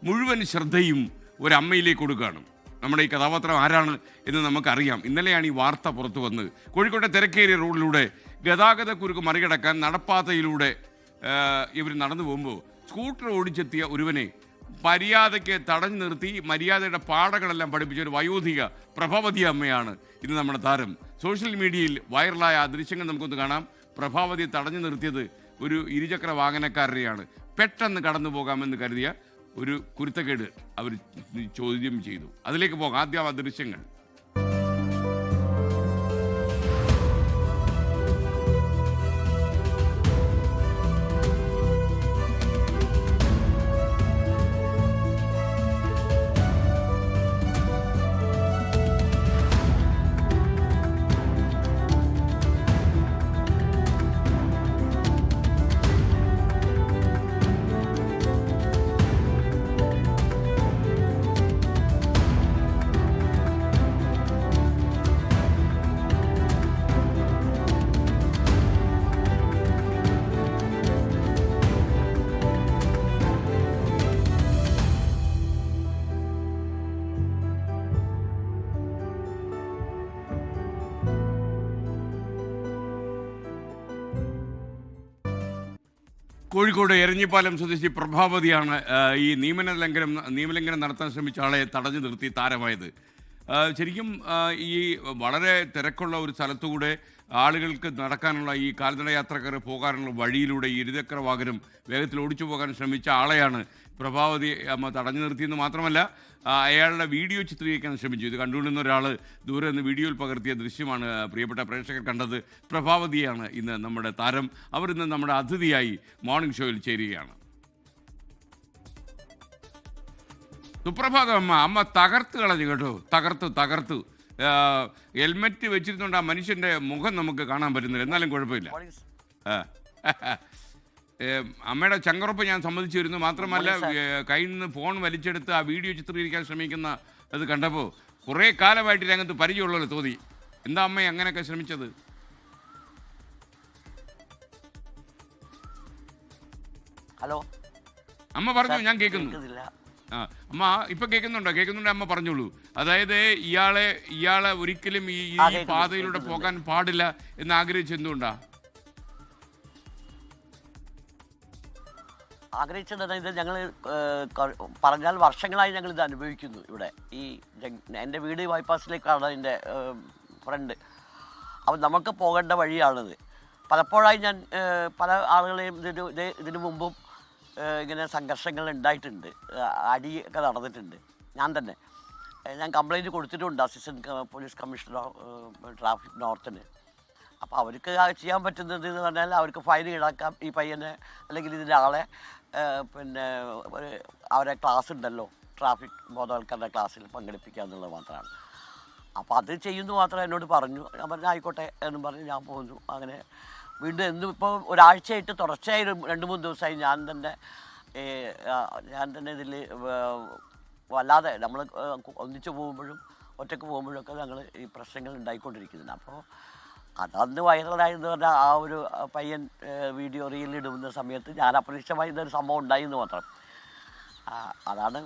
മുഴുവൻ ശ്രദ്ധയും ഒരമ്മയിലേക്ക് കൊടുക്കുകയാണ്. നമ്മുടെ ഈ കഥാപാത്രം ആരാണ് എന്ന് നമുക്കറിയാം. ഇന്നലെയാണ് ഈ വാർത്ത പുറത്തു വന്നത്. കോഴിക്കോട്ടെ തിരക്കേറിയ റോഡിലൂടെ ഗതാഗത കുരുക്ക് മറികടക്കാൻ നടപ്പാതയിലൂടെ ഇവർ നടന്നു പോകുമ്പോൾ സ്കൂട്ടർ ഓടിച്ചെത്തിയ ഒരുവനെ മര്യാദയ്ക്ക് തടഞ്ഞു നിർത്തി മര്യാദയുടെ പാഠങ്ങളെല്ലാം പഠിപ്പിച്ച ഒരു വയോധിക പ്രഭാവതി അമ്മയാണ് ഇന്ന് നമ്മുടെ താരം. സോഷ്യൽ മീഡിയയിൽ വൈറലായ ആ ദൃശ്യങ്ങൾ നമുക്കൊന്ന് കാണാം. പ്രഭാവതി തടഞ്ഞു നിർത്തിയത് ഒരു ഇരുചക്ര വാഹനക്കാരനെയാണ്. പെട്ടെന്ന് കടന്നു പോകാമെന്ന് കരുതിയ ഒരു കുരുത്തക്കേട് അവർ ചോദ്യം ചെയ്തു. അതിലേക്ക് പോകാം. ആദ്യം ആ ദൃശ്യങ്ങൾ. കോഴിക്കോട് എരഞ്ഞിപ്പാലം സ്വദേശി പ്രഭാവതിയാണ് ഈ നിയമലംഘനം നടത്താൻ ശ്രമിച്ച ആളെ തടഞ്ഞു നിർത്തി താരമായത്. ശരിക്കും ഈ വളരെ തിരക്കുള്ള ഒരു സ്ഥലത്തുകൂടെ ആളുകൾക്ക് നടക്കാനുള്ള ഈ കാൽനട യാത്രക്കാർ പോകാനുള്ള വഴിയിലൂടെ ഈ ഇരുചക്ര വാഹനം വേഗത്തിൽ ഓടിച്ചു പോകാൻ ശ്രമിച്ച ആളെയാണ് പ്രഭാവതി അമ്മ തടഞ്ഞു നിർത്തിയെന്ന് മാത്രമല്ല അയാളുടെ വീഡിയോ ചിത്രീകരിക്കാൻ ശ്രമിച്ചു. ഇത് കണ്ടുകൊണ്ടിരുന്ന ഒരാൾ ദൂരെ നിന്ന് വീഡിയോയിൽ പകർത്തിയ ദൃശ്യമാണ് പ്രിയപ്പെട്ട പ്രേക്ഷകർ കണ്ടത്. പ്രഭാവതിയാണ് ഇന്ന് നമ്മുടെ താരം. അവർ ഇന്ന് നമ്മുടെ അതിഥിയായി മോർണിംഗ് ഷോയിൽ ചേരുകയാണ്. സുപ്രഭാതം അമ്മ. അമ്മ തകർത്ത് കളഞ്ഞു കേട്ടോ. തകർത്തു. ഹെൽമെറ്റ് വെച്ചിരുന്നുണ്ട് ആ മനുഷ്യൻ്റെ മുഖം നമുക്ക് കാണാൻ പറ്റുന്നില്ല. എന്നാലും കുഴപ്പമില്ല. അമ്മയുടെ ചങ്കറുപ്പ് ഞാൻ സമ്മതിച്ചിരുന്നു. മാത്രമല്ല കയ്യിൽ നിന്ന് ഫോൺ വലിച്ചെടുത്ത് ആ വീഡിയോ ചിത്രീകരിക്കാൻ ശ്രമിക്കുന്ന അത് കണ്ടപ്പോൾ കുറേ കാലമായിട്ട് രംഗത്ത് പരിചയമുള്ളല്ലോ തോന്നി. എന്താ അമ്മ അങ്ങനെയൊക്കെ ശ്രമിച്ചത്? ഹലോ അമ്മ പറഞ്ഞു. ഞാൻ കേൾക്കുന്നു. അമ്മ ഇപ്പൊ കേൾക്കുന്നുണ്ടോ? അമ്മ പറഞ്ഞോളൂ. അതായത് ഇയാളെ ഒരിക്കലും ഈ പാതയിലൂടെ പോകാൻ പാടില്ല എന്ന് ആഗ്രഹിച്ചെന്തുകൊണ്ടാ ആഗ്രഹിച്ചത്? ഇത് ഞങ്ങൾ പറഞ്ഞാൽ വർഷങ്ങളായി ഞങ്ങൾ ഇത് അനുഭവിക്കുന്നു. ഇവിടെ ഈ എൻ്റെ വീട് ബൈപ്പാസിലേക്കാണ് എൻ്റെ ഫ്രണ്ട്. അപ്പം നമുക്ക് പോകേണ്ട വഴിയാണിത്. പലപ്പോഴായി ഞാൻ പല ആളുകളെയും ഇതിനു മുമ്പും ഇങ്ങനെ സംഘർഷങ്ങൾ ഉണ്ടായിട്ടുണ്ട്, അടിയൊക്കെ നടന്നിട്ടുണ്ട്. ഞാൻ കംപ്ലയിൻറ്റ് കൊടുത്തിട്ടുണ്ട് അസിസ്റ്റൻറ്റ് പോലീസ് കമ്മീഷണർ ട്രാഫിക് നോർത്തിന്. അപ്പോൾ അവർക്ക് ചെയ്യാൻ പറ്റുന്നത് എന്ന് പറഞ്ഞാൽ അവർക്ക് ഫൈൻ ഈടാക്കാം ഈ പയ്യനെ, അല്ലെങ്കിൽ ഇതിൻ്റെ ആളെ പിന്നെ അവരെ ക്ലാസ് ഉണ്ടല്ലോ, ട്രാഫിക് ബോധവൽക്കരണ ക്ലാസ്സിൽ പങ്കെടുപ്പിക്കുക എന്നുള്ളത് മാത്രമാണ്. അപ്പോൾ അത് ചെയ്യുന്നു മാത്രമേ എന്നോട് പറഞ്ഞു. ഞാൻ പറഞ്ഞു ആയിക്കോട്ടെ എന്നും പറഞ്ഞ് ഞാൻ പോന്നു. അങ്ങനെ വീണ്ടും എന്നും ഇപ്പോൾ ഒരാഴ്ചയായിട്ട് തുടർച്ചയായി 2-3 ദിവസമായി ഞാൻ തന്നെ ഇതിൽ വല്ലാതെ നമ്മൾ ഒന്നിച്ച് പോകുമ്പോഴും ഒറ്റയ്ക്ക് പോകുമ്പോഴൊക്കെ ഞങ്ങൾ ഈ പ്രശ്നങ്ങൾ ഉണ്ടായിക്കൊണ്ടിരിക്കുന്നുണ്ട്. അപ്പോൾ അതന്ന് വൈറലായെന്ന് പറഞ്ഞാൽ ആ ഒരു പയ്യൻ വീഡിയോ റീലിടുന്ന സമയത്ത് ഞാൻ അപ്രതീക്ഷിതമായി ഇതൊരു സംഭവം ഉണ്ടായിന്ന് മാത്രം. അതാണ്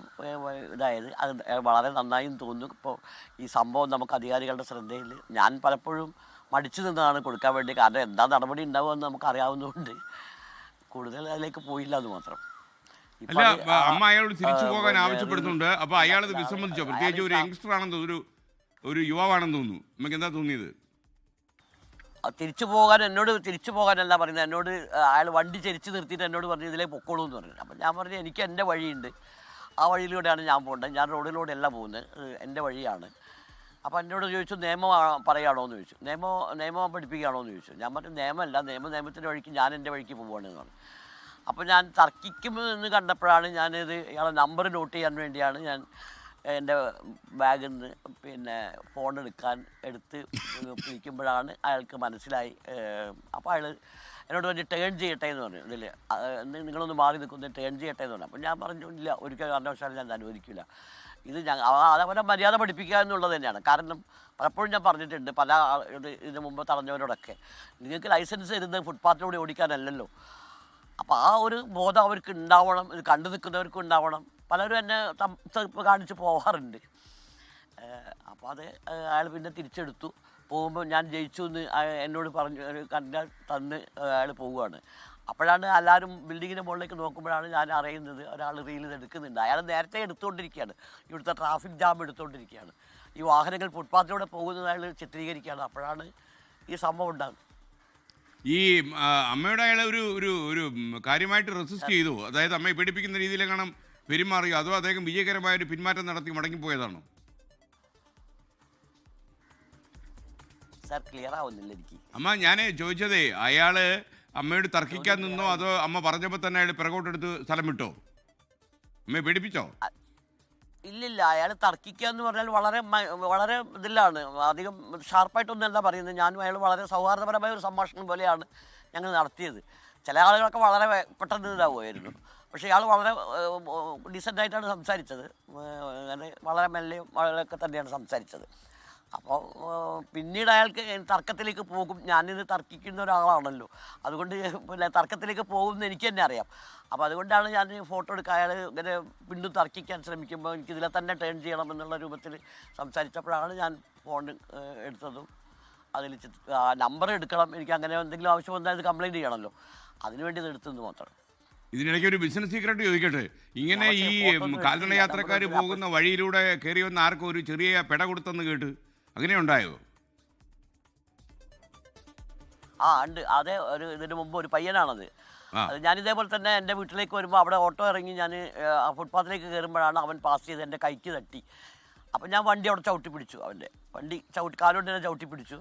ഇതായത്. അത് വളരെ നന്നായും തോന്നുന്നു. ഇപ്പോൾ ഈ സംഭവം നമുക്ക് അധികാരികളുടെ ശ്രദ്ധയിൽ ഞാൻ പലപ്പോഴും മടിച്ചു നിന്നാണ് കൊടുക്കാൻ വേണ്ടി. കാരണം എന്താ നടപടി ഉണ്ടാവുമെന്ന് നമുക്ക് അറിയാവുന്നതുകൊണ്ട് കൂടുതൽ അതിലേക്ക് പോയില്ല എന്ന് മാത്രം. അമ്മ അയാളോട് തിരിച്ചു പോകാൻ ആവശ്യപ്പെടുന്നുണ്ട്. അപ്പോൾ അയാളത് വിസമ്മതിച്ചോ? പ്രത്യേകിച്ച് ഒരു യങ്സ്റ്റർ ആണെന്ന് ഒരു യുവാവാണെന്ന് തോന്നുന്നു. നമുക്ക് എന്താ തോന്നിയത്? തിരിച്ചു പോകാനല്ല പറയുന്നത്. എന്നോട് അയാൾ വണ്ടി ചരിച്ച് നിർത്തിയിട്ട് എന്നോട് പറഞ്ഞു ഇതിലേക്ക് പൊക്കോളൂ എന്ന് പറഞ്ഞു. അപ്പം ഞാൻ പറഞ്ഞു എനിക്ക് എൻ്റെ വഴിയുണ്ട്, ആ വഴിയിലൂടെയാണ് ഞാൻ പോകേണ്ടത്, ഞാൻ റോഡിലൂടെയല്ല പോകുന്നത്, എൻ്റെ വഴിയാണ്. അപ്പോൾ എന്നോട് ചോദിച്ചു നിയമം പറയുകയാണോ എന്ന് ചോദിച്ചു. നിയമം പഠിപ്പിക്കുകയാണോ എന്ന് ചോദിച്ചു. ഞാൻ പറഞ്ഞു നിയമമല്ല, നിയമത്തിൻ്റെ വഴിക്ക് ഞാൻ എൻ്റെ വഴിക്ക് പോവുകയാണെന്ന് പറഞ്ഞു. അപ്പോൾ ഞാൻ തർക്കിക്കുമെന്ന് കണ്ടപ്പോഴാണ് ഞാനിത് ഇയാളെ നമ്പർ നോട്ട് ചെയ്യാൻ വേണ്ടിയാണ് ഞാൻ എൻ്റെ ബാഗിൽ നിന്ന് പിന്നെ ഫോൺ എടുത്ത് പിടിക്കുമ്പോഴാണ് അയാൾക്ക് മനസ്സിലായി. അപ്പോൾ അയാൾ എന്നോട് പറഞ്ഞ് ടേൺ ചെയ്യട്ടെ എന്ന് പറഞ്ഞു. ഇതിൽ നിങ്ങളൊന്ന് മാറി നിൽക്കുന്ന ടേൺ ചെയ്യട്ടെ എന്ന് പറഞ്ഞു. അപ്പോൾ ഞാൻ പറഞ്ഞു ഇല്ല, ഒരിക്കലും കാരണവശാലും ഞാൻ അനുവദിക്കില്ല. ഇത് അതവരെ മര്യാദ പഠിപ്പിക്കുക എന്നുള്ളത് തന്നെയാണ്. കാരണം പലപ്പോഴും ഞാൻ പറഞ്ഞിട്ടുണ്ട് പല ഇതിന് മുമ്പ് തടഞ്ഞവരോടൊക്കെ, നിങ്ങൾക്ക് ലൈസൻസ് തരുന്നത് ഫുട്പാത്തിലൂടെ ഓടിക്കാനല്ലല്ലോ. അപ്പോൾ ആ ഒരു ബോധം അവർക്ക് ഉണ്ടാവണം, ഇത് കണ്ടു നിൽക്കുന്നവർക്കും ഉണ്ടാവണം, പലരും എന്നെ തെറുപ്പ് കാണിച്ച് പോവാറുണ്ട്. അപ്പോൾ അത് അയാൾ പിന്നെ തിരിച്ചെടുത്തു. പോകുമ്പോൾ ഞാൻ ജയിച്ചു എന്ന് എന്നോട് പറഞ്ഞു കണ്ടാൽ തന്ന് അയാൾ പോവുകയാണ്. അപ്പോഴാണ് എല്ലാവരും ബിൽഡിങ്ങിൻ്റെ മുകളിലേക്ക് നോക്കുമ്പോഴാണ് ഞാൻ അറിയുന്നത് ഒരാൾ റീൽ എടുക്കുന്നുണ്ട്. അയാൾ നേരത്തെ എടുത്തുകൊണ്ടിരിക്കുകയാണ്, ഇവിടുത്തെ ട്രാഫിക് ജാം എടുത്തുകൊണ്ടിരിക്കുകയാണ്, ഈ വാഹനങ്ങൾ ഫുട്പാത്തിലൂടെ പോകുന്നത് അയാൾ ചിത്രീകരിക്കുകയാണ്. അപ്പോഴാണ് ഈ സംഭവം ഉണ്ടാകുന്നത്. ഈ അമ്മയുടെ അയാൾ ഒരു ഒരു ഒരു കാര്യമായിട്ട് റെസിസ്റ്റ് ചെയ്തു, അതായത് അമ്മയെ പീഡിപ്പിക്കുന്ന രീതിയിലെങ്ങാനും പെരുമാറിയോ, അതോ അദ്ദേഹം വിജയകരമായ ഒരു പിന്മാറ്റം നടത്തി മടങ്ങിപ്പോയതാണോ? സാർ ക്ലിയർ ആവുന്നില്ല എനിക്ക്. അമ്മ ഞാൻ ചോദിച്ചതേ, അയാള് അമ്മയോട് തർക്കിക്കാൻ നിന്നോ അതോ അമ്മ പറഞ്ഞപ്പോൾ തന്നെ അയാൾ പിറകോട്ടെടുത്ത് സ്ഥലം വിട്ടോ? അമ്മയെ പീഡിപ്പിച്ചോ? ഇല്ലില്ല, അയാൾ തർക്കിക്കുക എന്ന് പറഞ്ഞാൽ വളരെ വളരെ ഇതിലാണ്, അധികം ഷാർപ്പായിട്ടൊന്നുമല്ല പറയുന്നത്. ഞാനും അയാൾ വളരെ സൗഹാർദ്ദപരമായ ഒരു സംഭാഷണം പോലെയാണ് ഞങ്ങൾ നടത്തിയത്. ചില ആളുകളൊക്കെ വളരെ പെട്ടെന്ന് ഇതാവുമായിരുന്നു, പക്ഷേ ഇയാൾ വളരെ ഡീസൻ്റായിട്ടാണ് സംസാരിച്ചത്. അങ്ങനെ വളരെ മെല്ലെയും വളരെയൊക്കെ തന്നെയാണ് സംസാരിച്ചത്. അപ്പോൾ പിന്നീട് അയാൾക്ക് തർക്കത്തിലേക്ക് പോകും. ഞാനിത് തർക്കിക്കുന്ന ഒരാളാണല്ലോ, അതുകൊണ്ട് പിന്നെ തർക്കത്തിലേക്ക് പോകുമെന്ന് എനിക്ക് തന്നെ അറിയാം. അപ്പോൾ അതുകൊണ്ടാണ് ഞാൻ ഫോട്ടോ എടുക്കുക. അയാൾ ഇങ്ങനെ വീണ്ടും തർക്കിക്കാൻ ശ്രമിക്കുമ്പോൾ എനിക്കിതിലെ തന്നെ ടേൺ ചെയ്യണമെന്നുള്ള രൂപത്തിൽ സംസാരിച്ചപ്പോഴാണ് ഞാൻ ഫോൺ എടുത്തതും അതിൽ നമ്പർ എടുക്കണം, എനിക്ക് അങ്ങനെ എന്തെങ്കിലും ആവശ്യം വന്നാൽ ഇത് കംപ്ലയിൻറ്റ് ചെയ്യണമല്ലോ, അതിനുവേണ്ടി ഇത് എടുത്തത് മാത്രം. ഇതിനിടയ്ക്ക് ഒരു ബിസിനസ് സീക്രട്ട് ചോദിക്കട്ടെ, ഇങ്ങനെ ഈ കാൽനട യാത്രക്കാർ പോകുന്ന വഴിയിലൂടെ കയറി വന്ന ആർക്കും ഒരു ചെറിയ പെട കൊടുത്തെന്ന് കേട്ട്, അങ്ങനെ ഉണ്ടായോ? ഉണ്ട്. അതേ ഇതിന് മുമ്പ് ഒരു പയ്യനാണത്. ഞാൻ ഇതേപോലെ തന്നെ എൻ്റെ വീട്ടിലേക്ക് വരുമ്പോൾ അവിടെ ഓട്ടോ ഇറങ്ങി ഞാൻ ആ ഫുട്പാത്തിലേക്ക് കയറുമ്പോഴാണ് അവൻ പാസ് ചെയ്ത് എൻ്റെ കൈക്ക് തട്ടി. അപ്പം ഞാൻ വണ്ടി അവിടെ ചവിട്ടി പിടിച്ചു, അവൻ്റെ വണ്ടി കാലുകൊണ്ട് തന്നെ ചവിട്ടി പിടിച്ചു.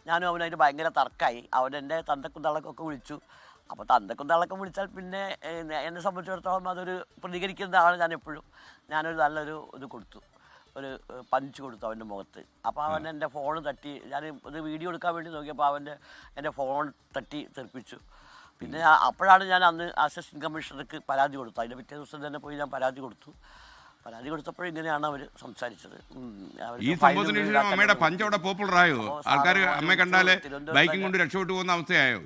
ഞാനും അവനതിന് ഭയങ്കര തർക്കമായി. അവൻ എൻ്റെ തന്തക്കും തള്ളക്കൊക്കെ വിളിച്ചു. അപ്പോൾ തന്തക്കും തള്ളക്കം വിളിച്ചാൽ പിന്നെ എന്നെ സംബന്ധിച്ചിടത്തോളം അതൊരു പ്രതികരിക്കുന്ന ആൾ ഞാൻ എപ്പോഴും. ഞാനൊരു നല്ലൊരു ഇത് കൊടുത്തു, ഒരു പഞ്ച് കൊടുത്തു അവൻ്റെ മുഖത്ത്. അപ്പോൾ അവൻ എൻ്റെ ഫോൺ തട്ടി, ഞാൻ ഇത് വീഡിയോ എടുക്കാൻ വേണ്ടി നോക്കിയപ്പോൾ എൻ്റെ ഫോൺ തട്ടി തെറിപ്പിച്ചു. പിന്നെ അപ്പോഴാണ് ഞാൻ അന്ന് അസിസ്റ്റൻറ്റ് കമ്മീഷണർക്ക് പരാതി കൊടുത്തു. അതിൻ്റെ പിറ്റേ ദിവസം തന്നെ പോയി ഞാൻ പരാതി കൊടുത്തു. പരാതി കൊടുത്തപ്പോൾ ഇങ്ങനെയാണ് അവർ സംസാരിച്ചത്. ഈ സംഭവത്തിന് ശേഷം അമ്മയുടെ പഞ്ച് അവിടെ പോപ്പുലർ ആയോ? ആൾക്കാർ അമ്മയെ കണ്ടാൽ ബൈക്കും കൊണ്ട് രക്ഷപ്പെട്ടു പോകുന്ന അവസ്ഥയായോ?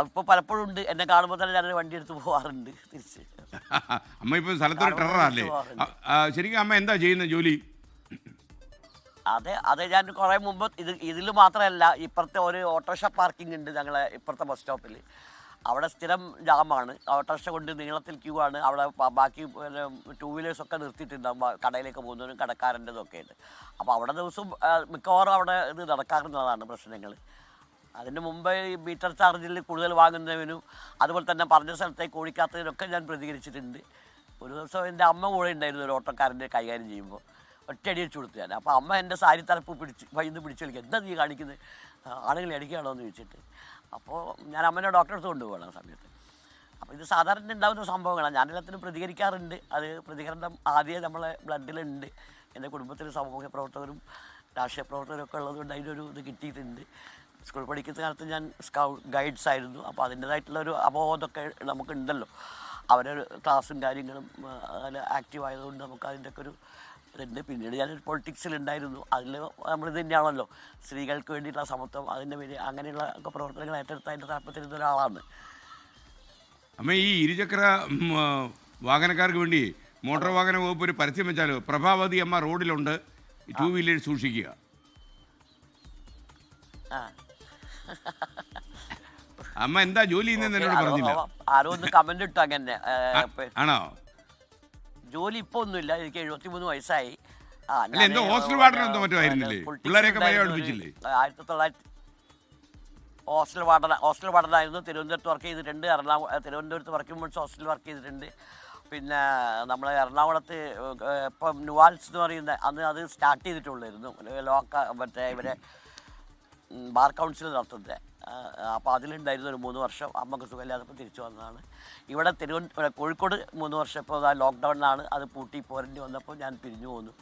ഇപ്പോൾ പലപ്പോഴും ഉണ്ട്, എന്നെ കാണുമ്പോൾ തന്നെ ഞാൻ വണ്ടി എടുത്ത് പോകാറുണ്ട് തിരിച്ച്. അമ്മ ഇപ്പോൾ സ്ഥലത്തൊരു ടെററല്ലേ? ശരിക്കും അമ്മ എന്താ ചെയ്യുന്ന ജോലി? അതെ ഞാൻ കുറേ മുമ്പ് ഇതിൽ മാത്രമല്ല, ഇപ്പുറത്തെ ഒരു ഓട്ടോറിക്ഷ പാർക്കിംഗ് ഉണ്ട് ഞങ്ങളെ ഇപ്പുറത്തെ ബസ് സ്റ്റോപ്പിൽ. അവിടെ സ്ഥിരം ജാമാണ്, ഓട്ടോറിക്ഷ കൊണ്ട് നീളത്തിൽ ക്യൂ ആണ്. അവിടെ ബാക്കി ടൂ വീലേഴ്സൊക്കെ നിർത്തിയിട്ടുണ്ടാകും, കടയിലേക്ക് പോകുന്നവരും കടക്കാരൻ്റെതൊക്കെ ഉണ്ട്. അപ്പോൾ അവിടെ ദിവസവും മിക്കവാറും അവിടെ ഇത് നടക്കാറുള്ളതാണ് പ്രശ്നങ്ങൾ. അതിന് മുമ്പ് ഈ മീറ്റർ ചാർജിൽ കൂടുതൽ വാങ്ങുന്നതിനും അതുപോലെ തന്നെ പറഞ്ഞ സ്ഥലത്തേക്ക് ഓടിക്കാത്തതിനൊക്കെ ഞാൻ പ്രതികരിച്ചിട്ടുണ്ട്. ഒരു ദിവസം എൻ്റെ അമ്മ കൂടെ ഉണ്ടായിരുന്നു ഒരു ഓട്ടോക്കാരൻ്റെ കൈകാര്യം ചെയ്യുമ്പോൾ, ഒറ്റയടി വെച്ച് കൊടുത്തു ഞാൻ. അപ്പോൾ അമ്മ എൻ്റെ സാരി തലപ്പ് വൈകുന്നു പിടിച്ച് കളിക്കുക, എന്താ നീ കാണിക്കുന്നത്, ആളുകൾ അടിക്കുകയാണോ എന്ന് ചോദിച്ചിട്ട്. അപ്പോൾ ഞാൻ അമ്മേനെ ഡോക്ടറെ അടുത്ത് കൊണ്ടുപോകണം ആ സമയത്ത്. അപ്പോൾ ഇത് സാധാരണ ഉണ്ടാകുന്ന സംഭവങ്ങളാണ്. ഞാനെല്ലാത്തിനും പ്രതികരിക്കാറുണ്ട്. അത് പ്രതികരണം ആദ്യം നമ്മളെ ബ്ലഡിലുണ്ട്. എൻ്റെ കുടുംബത്തിൽ സാമൂഹ്യ പ്രവർത്തകരും രാഷ്ട്രീയ പ്രവർത്തകരും ഒക്കെ ഉള്ളതുകൊണ്ട് അതിനൊരു ഇത് കിട്ടിയിട്ടുണ്ട്. സ്കൂൾ പഠിക്കുന്ന കാലത്ത് ഞാൻ ഗൈഡ്സ് ആയിരുന്നു. അപ്പോൾ അതിൻ്റേതായിട്ടുള്ളൊരു അവബോധമൊക്കെ നമുക്കുണ്ടല്ലോ. അവരൊരു ക്ലാസ്സും കാര്യങ്ങളും അതിൽ ആക്റ്റീവ് ആയതുകൊണ്ട് നമുക്ക് അതിൻ്റെയൊക്കെ ഒരു ഇതുണ്ട്. പിന്നീട് ഞാനൊരു പൊളിറ്റിക്സിലുണ്ടായിരുന്നു. അതിൽ നമ്മളിത് തന്നെയാണല്ലോ, സ്ത്രീകൾക്ക് വേണ്ടിയിട്ടുള്ള സമത്വം, അതിൻ്റെ പേര് അങ്ങനെയുള്ള ഒക്കെ പ്രവർത്തനങ്ങൾ ഏറ്റെടുത്ത് അതിൻ്റെ താല്പര്യത്തിരുന്ന ഒരാളാണ്. അമ്മ ഈ ഇരുചക്ര വാഹനക്കാർക്ക് വേണ്ടി മോട്ടോർ വാഹന വകുപ്പ് ഒരു പരസ്യം വെച്ചാലോ, പ്രഭാവതി അമ്മ റോഡിലുണ്ട്, ടൂ വീലേഴ്സ് സൂക്ഷിക്കുക. അമ്മ എന്താ ജോലി ചെയ്യുന്നതെന്ന് എന്നോട് പറഞ്ഞില്ല. ആരോ ഒന്ന് കമന്റ് ഇട്ടു അങ്ങനെ. ആണോ? ജോലി ഇപ്പൊ ഒന്നുമില്ല, എനിക്ക് 73 വയസ്സായി. എന്തോ ഹോസ്റ്റൽ വാർഡൻ എന്തോ മറ്റോ ആയിരുന്നില്ലേ? പിള്ളേരെയൊക്കെ പഠിപ്പിച്ചില്ലേ? 1900 ഹോസ്റ്റൽ വാർഡനായിരുന്നു. തിരുവനന്തപുരത്ത് വർക്ക് ചെയ്തിട്ടുണ്ട്. തിരുവനന്തപുരത്ത് വർക്കിംഗ് ഹോസ്റ്റലിൽ വർക്ക് ചെയ്തിട്ടുണ്ട്. പിന്നെ നമ്മളെ എറണാകുളത്ത് ഇപ്പം ന്യൂവാൽസ് എന്ന് പറയുന്ന അന്ന് അത് സ്റ്റാർട്ട് ചെയ്തിട്ടുള്ളായിരുന്നു, മറ്റേ ഇവരെ ബാർ കൗൺസിൽ നടത്തുന്നത്. അപ്പോൾ അതിലുണ്ടായിരുന്നു ഒരു 3 വർഷം. അമ്മക്ക് സുഖമില്ലാത്തപ്പോൾ തിരിച്ചു വന്നതാണ്. ഇവിടെ കോഴിക്കോട് 3 വർഷം. ഇപ്പോൾ ലോക്ക്ഡൗണിലാണ് അത് പൂട്ടി പോരേണ്ടി വന്നപ്പോൾ ഞാൻ പിരിഞ്ഞു പോന്നു.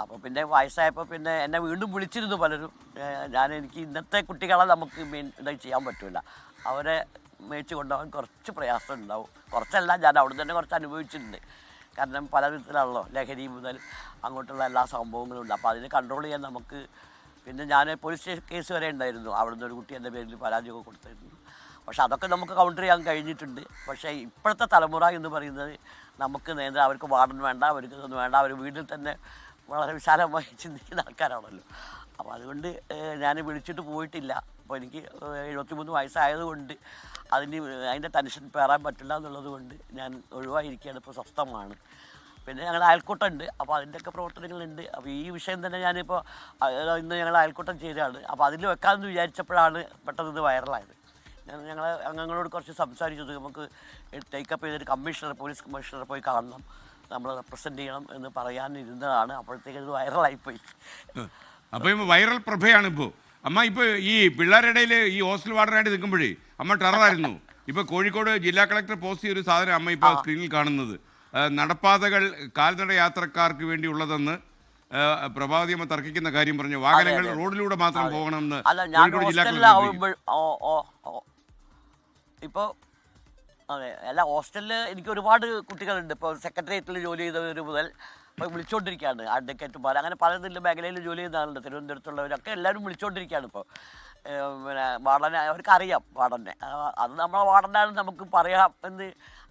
അപ്പോൾ പിന്നെ വയസ്സായപ്പോൾ പിന്നെ എന്നെ വീണ്ടും വിളിച്ചിരുന്നു പലരും. എനിക്ക് ഇന്നത്തെ കുട്ടികളെ നമുക്ക് ഇതായി ചെയ്യാൻ പറ്റില്ല, അവരെ മേടിച്ച് കൊണ്ടുപോകാൻ കുറച്ച് പ്രയാസം ഉണ്ടാവും. കുറച്ചല്ല, ഞാൻ അവിടെ തന്നെ കുറച്ച് അനുഭവിച്ചിട്ടുണ്ട്. കാരണം പല വിധത്തിലാണല്ലോ, ലഹരി മുതൽ അങ്ങോട്ടുള്ള എല്ലാ സംഭവങ്ങളും ഉണ്ട്. അപ്പോൾ അതിനെ കൺട്രോൾ ചെയ്യാൻ നമുക്ക്. പിന്നെ ഞാൻ പോലീസ് കേസ് വരെ ഉണ്ടായിരുന്നു. അവിടെ നിന്ന് ഒരു കുട്ടി എൻ്റെ പേരിൽ പരാതിയൊക്കെ കൊടുത്തായിരുന്നു. പക്ഷെ അതൊക്കെ നമുക്ക് കൗണ്ടർ ചെയ്യാൻ കഴിഞ്ഞിട്ടുണ്ട്. പക്ഷേ ഇപ്പോഴത്തെ തലമുറ എന്ന് പറയുന്നത് നമുക്ക് നേരെ അവർക്ക് വാർഡൻ വേണ്ട, അവർക്ക് ഇതൊന്നും വേണ്ട, അവർ വീട്ടിൽ തന്നെ വളരെ വിശാലമായി ചിന്തിക്കുന്ന ആൾക്കാരാണല്ലോ. അപ്പോൾ അതുകൊണ്ട് ഞാൻ വിളിച്ചിട്ട് പോയിട്ടില്ല. അപ്പോൾ എനിക്ക് 73 വയസ്സായതുകൊണ്ട് അതിൻ്റെ ടെൻഷൻ പേറാൻ പറ്റില്ല എന്നുള്ളത് കൊണ്ട് ഞാൻ ഒഴിവായിരിക്കുകയാണ്. ഇപ്പോൾ സ്വസ്ഥമാണ്. പിന്നെ ഞങ്ങളുടെ അയൽക്കൂട്ടമുണ്ട്, അപ്പോൾ അതിൻ്റെയൊക്കെ പ്രവർത്തനങ്ങളുണ്ട്. അപ്പോൾ ഈ വിഷയം തന്നെ ഞാനിപ്പോൾ ഇന്ന് ഞങ്ങൾ അയൽക്കൂട്ടം ചെയ്തതാണ്. അപ്പോൾ അതിൽ വെക്കാമെന്ന് വിചാരിച്ചപ്പോഴാണ് പെട്ടെന്ന് ഇത് വൈറലായത്. ഞങ്ങൾ അംഗങ്ങളോട് കുറച്ച് സംസാരിച്ചത് നമുക്ക് ടേക്കപ്പ് ചെയ്തൊരു കമ്മീഷണർ, പോലീസ് കമ്മീഷണറെ പോയി കാണണം, നമ്മൾ റെപ്രസെൻ്റ് ചെയ്യണം എന്ന് പറയാനിരുന്നതാണ്. അപ്പോഴത്തേക്ക് ഇത് വൈറലായിപ്പോയി. അപ്പോൾ ഇപ്പോൾ വൈറൽ പ്രഭയാണ് ഇപ്പോൾ. അമ്മ ഇപ്പോൾ ഈ പിള്ളേരുടെ ഇടയിൽ ഈ ഹോസ്റ്റൽ വാർഡനായിട്ട് നിൽക്കുമ്പോഴേ അമ്മ ടെററായിരുന്നു. ഇപ്പോൾ കോഴിക്കോട് ജില്ലാ കളക്ടർ പോസ്റ്റ് ചെയ്തൊരു സാധനം അമ്മ ഇപ്പോൾ സ്ക്രീനിൽ കാണുന്നത്, നടപ്പാതകൾ കാൽനട യാത്രക്കാർക്ക് വേണ്ടിയുള്ളതെന്ന് പ്രഭാവതി അമ്മ തർക്കിക്കുന്ന കാര്യം പറഞ്ഞു. വാഹനങ്ങൾ റോഡിലൂടെ മാത്രം പോകണമെന്ന് കോഴിക്കോട് ജില്ലാ കളക്ടർ. ഇപ്പോൾ അതെ, അല്ല ഹോസ്റ്റലിൽ എനിക്ക് ഒരുപാട് കുട്ടികളുണ്ട്. ഇപ്പോൾ സെക്രട്ടേറിയറ്റിൽ ജോലി ചെയ്തവർ മുതൽ ഇപ്പോൾ വിളിച്ചുകൊണ്ടിരിക്കുകയാണ്. അഡ്വക്കേറ്റുമാർ അങ്ങനെ പലതിലും മേഖലയിൽ ജോലി ചെയ്യുന്ന ആളുണ്ട്. തിരുവനന്തപുരത്തുള്ളവരൊക്കെ എല്ലാവരും വിളിച്ചുകൊണ്ടിരിക്കുകയാണ്. ഇപ്പോൾ പിന്നെ വാർഡനെ അവർക്കറിയാം, വാർഡനെ അത് നമ്മളെ വാർഡനാണ് നമുക്ക് പറയാം എന്ന്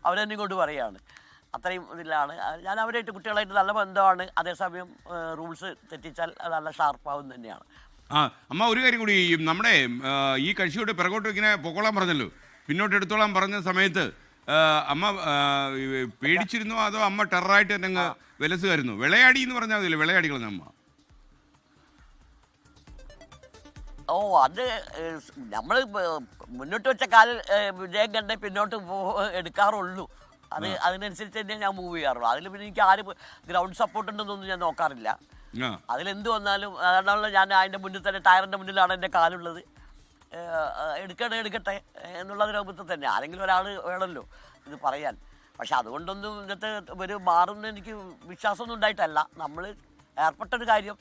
അവരെന്നെ കൊണ്ട് പറയുകയാണ്. അത്രയും ഇതിലാണ് ഞാൻ അവരായിട്ട്, കുട്ടികളായിട്ട് നല്ല ബന്ധമാണ്. അതേസമയം റൂൾസ് തെറ്റിച്ചാൽ അത് നല്ല ഷാർപ്പാവും തന്നെയാണ്. അമ്മ ഒരു കാര്യം കൂടി, നമ്മുടെ ഈ കക്ഷിയോട് പിറകോട്ട് ഇങ്ങനെ പൊക്കോളാൻ പറഞ്ഞല്ലോ, പിന്നോട്ട് എടുത്തോളാൻ പറഞ്ഞ സമയത്ത് അമ്മ പേടിച്ചിരുന്നോ അതോ അമ്മ ടെററായിട്ട് തന്നെ അങ്ങ് വിലസുകായിരുന്നു? വിളയാടി എന്ന് പറഞ്ഞാൽ മതിയല്ലോ, വിളയാടികളെന്ന് അമ്മ. അത് നമ്മൾ മുന്നോട്ട് വെച്ച കാലിൽ വിജയം കണ്ടേ പിന്നോട്ട് എടുക്കാറുള്ളൂ. അതിനനുസരിച്ച് തന്നെ ഞാൻ മൂവ് ചെയ്യാറുള്ളൂ. അതിൽ പിന്നെ എനിക്ക് ആര് ഗ്രൗണ്ട് സപ്പോർട്ട് ഉണ്ടെന്നൊന്നും ഞാൻ നോക്കാറില്ല. അതിലെന്ത് വന്നാലും അതാണല്ലോ, ഞാൻ അതിൻ്റെ മുന്നിൽ തന്നെ ടയറിൻ്റെ മുന്നിലാണ് എൻ്റെ കാലുള്ളത്. എടുക്കട്ടെ എന്നുള്ളൊരു രൂപത്തിൽ തന്നെ ആരെങ്കിലും ഒരാൾ വേണമല്ലോ ഇത് പറയാൻ. പക്ഷെ അതുകൊണ്ടൊന്നും ഇന്നത്തെ ഒരു മാറുന്ന എനിക്ക് വിശ്വാസമൊന്നും ഉണ്ടായിട്ടല്ല. നമ്മൾ ഏർപ്പെട്ടൊരു കാര്യം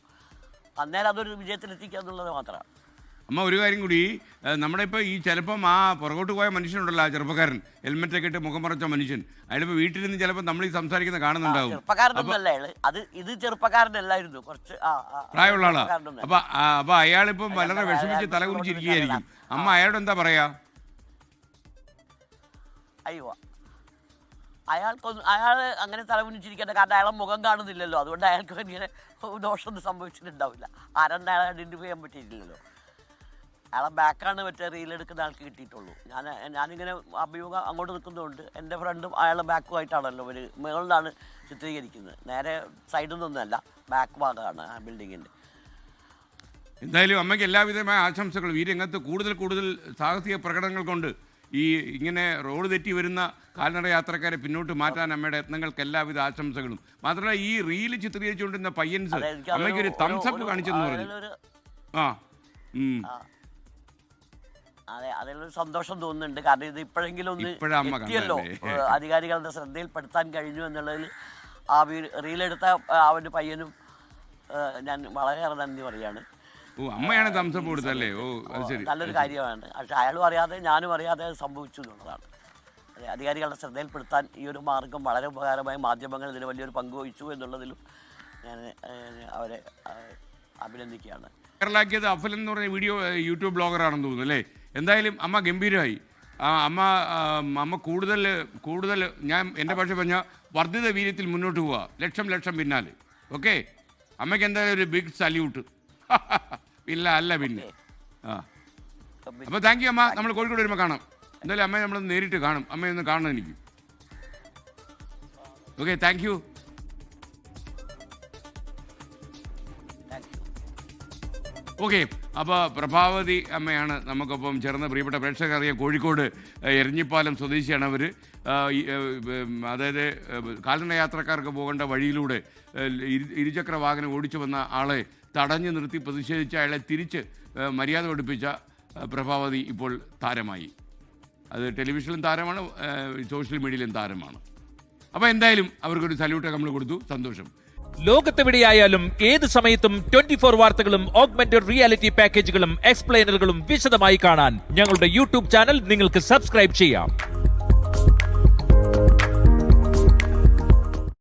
അന്നേരം അതൊരു വിജയത്തിലെത്തിക്കുക എന്നുള്ളത് മാത്രമാണ്. അമ്മ ഒരു കാര്യം കൂടി, നമ്മുടെ ഇപ്പോൾ ഈ ചിലപ്പം ആ പുറകോട്ട് പോയ മനുഷ്യനുണ്ടല്ലോ, ആ ചെറുപ്പക്കാരൻ ഹെൽമെറ്റൊക്കെ ഇട്ട് മുഖം മറച്ച മനുഷ്യൻ, അയാളിപ്പോൾ വീട്ടിൽ നിന്ന് ചിലപ്പോൾ നമ്മൾ ഈ സംസാരിക്കുന്ന കാണുന്നുണ്ടാവും. ചെറുപ്പക്കാരനൊന്നല്ല ഇത് ചെറുപ്പക്കാരനല്ലായിരുന്നു, കുറച്ച് പ്രായമുള്ള ആളാ. അപ്പൊ അയാളിപ്പം വളരെ വിഷമിച്ച് തലകുനിച്ചിരിക്കുകയായിരിക്കും. അമ്മ അയാളോട് എന്താ പറയാ? അയ്യോ, അയാൾ അങ്ങനെ തലകുനിച്ചിരിക്കേണ്ട, കാരണം അയാളെ മുഖം കാണുന്നില്ലല്ലോ. അതുകൊണ്ട് അയാൾക്ക് ഇങ്ങനെ ദോഷമൊന്നും സംഭവിച്ചിട്ടുണ്ടാവില്ല. ആരെന്ന് അയാളെ ഐഡൻറ്റിഫൈ ചെയ്യാൻ പറ്റിയിട്ടില്ലല്ലോ. അയാളെ ബാക്കാണ് മറ്റേ റീലെടുക്കുന്ന ആൾക്ക് കിട്ടിയിട്ടുള്ളൂ. ഞാനിങ്ങനെ അഭിമുഖം അങ്ങോട്ട് നിൽക്കുന്നതുകൊണ്ട് എൻ്റെ ഫ്രണ്ടും അയാളുടെ ബാക്കുമായിട്ടാണല്ലോ ഒരു മുകളിലാണ് ചിത്രീകരിക്കുന്നത്. നേരെ സൈഡിൽ നിന്നൊന്നുമല്ല, ബാക്ക് ഭാഗമാണ് ആ ബിൽഡിങ്ങിൻ്റെ. എന്തായാലും അമ്മയ്ക്ക് എല്ലാവിധമായ ആശംസകളും. ഈ രംഗത്ത് കൂടുതൽ സാഹസിക പ്രകടനങ്ങൾ കൊണ്ട് ഈ ഇങ്ങനെ റോഡ് തെറ്റി വരുന്ന കാൽനട യാത്രക്കാരെ പിന്നോട്ട് മാറ്റാൻ അമ്മയുടെ യത്നങ്ങൾക്ക് എല്ലാവിധ ആശംസകളും. മാത്രമല്ല ഈ റീല് ചിത്രീകരിച്ചുകൊണ്ടിരുന്ന പയ്യൻസ് അമ്മയ്ക്കൊരു തംസപ്പ് കാണിച്ചെന്ന് പറഞ്ഞു. അതെ, അതിലൊരു സന്തോഷം തോന്നുന്നുണ്ട്. കാരണം ഇത് ഇപ്പോഴെങ്കിലും ഒന്ന് എത്തിയല്ലോ, അധികാരികളുടെ ശ്രദ്ധയിൽപ്പെടുത്താൻ കഴിഞ്ഞു എന്നുള്ളതിൽ ആ റീലെടുത്ത ആ ഒരു പയ്യനും ഞാൻ വളരെയേറെ നന്ദി പറയാണ്. അമ്മയാണ് തംസപ്പ് കൊടുത്തല്ലേ? നല്ലൊരു കാര്യമാണ്. പക്ഷെ അയാളും അറിയാതെ ഞാനും അറിയാതെ സംഭവിച്ചു എന്നുള്ളതാണ്. അതെ, അധികാരികളുടെ ശ്രദ്ധയിൽപ്പെടുത്താൻ ഈ ഒരു മാർഗം വളരെ ഉപകാരമായി. മാധ്യമങ്ങൾ ഇതിന് വലിയൊരു പങ്ക് വഹിച്ചു എന്നുള്ളതിലും ഞാൻ അവരെ അഭിനന്ദിക്കുകയാണ്. വൈറലാക്കിയത് അഫൽ എന്ന് പറഞ്ഞ വീഡിയോ യൂട്യൂബ് ബ്ലോഗറാണെന്ന് തോന്നുന്നു അല്ലേ? എന്തായാലും അമ്മ ഗംഭീരമായി. അമ്മ കൂടുതൽ ഞാൻ എൻ്റെ ഭാഷ പറഞ്ഞാൽ വർദ്ധിത വീര്യത്തിൽ മുന്നോട്ട് പോവുക, ലക്ഷം പിന്നാലെ. ഓക്കെ, അമ്മയ്ക്ക് എന്തായാലും ഒരു ബിഗ് സല്യൂട്ട്. അല്ല പിന്നെ അപ്പോൾ താങ്ക് യു അമ്മ. നമ്മൾ കോഴിക്കോട് വരുമ്പോൾ കാണാം. എന്തായാലും അമ്മയെ നമ്മൾ നേരിട്ട് കാണും. അമ്മയൊന്ന് കാണണം എനിക്ക്. Okay, thank you. ഓക്കെ, അപ്പോൾ പ്രഭാവതി അമ്മയാണ് നമുക്കൊപ്പം ചേർന്ന്. പ്രിയപ്പെട്ട പ്രേക്ഷകരറിയാം, കോഴിക്കോട് എരഞ്ഞിപ്പാലം സ്വദേശിയാണ് അവർ. അതായത് കാൽനട യാത്രക്കാർക്ക് പോകേണ്ട വഴിയിലൂടെ ഇരുചക്ര വാഹനം ഓടിച്ചു വന്ന ആളെ തടഞ്ഞു നിർത്തി പ്രതിഷേധിച്ച് അയാളെ തിരിച്ച് മര്യാദ പഠിപ്പിച്ച പ്രഭാവതി ഇപ്പോൾ താരമായി. അത് ടെലിവിഷനിലും താരമാണ്, സോഷ്യൽ മീഡിയയിലും താരമാണ്. അപ്പോൾ എന്തായാലും അവർക്കൊരു സല്യൂട്ടൊക്കെ നമ്മൾ കൊടുത്തു. സന്തോഷം. ലോകത്തെവിടെയായാലും ഏത് സമയത്തും 24 വാർത്തകളും ഓഗ്മെന്റഡ് റിയാലിറ്റി പാക്കേജുകളും എക്സ്പ്ലെയിനറുകളും വിശദമായി കാണാൻ ഞങ്ങളുടെ യൂട്യൂബ് ചാനൽ നിങ്ങൾക്ക് സബ്സ്ക്രൈബ് ചെയ്യാം.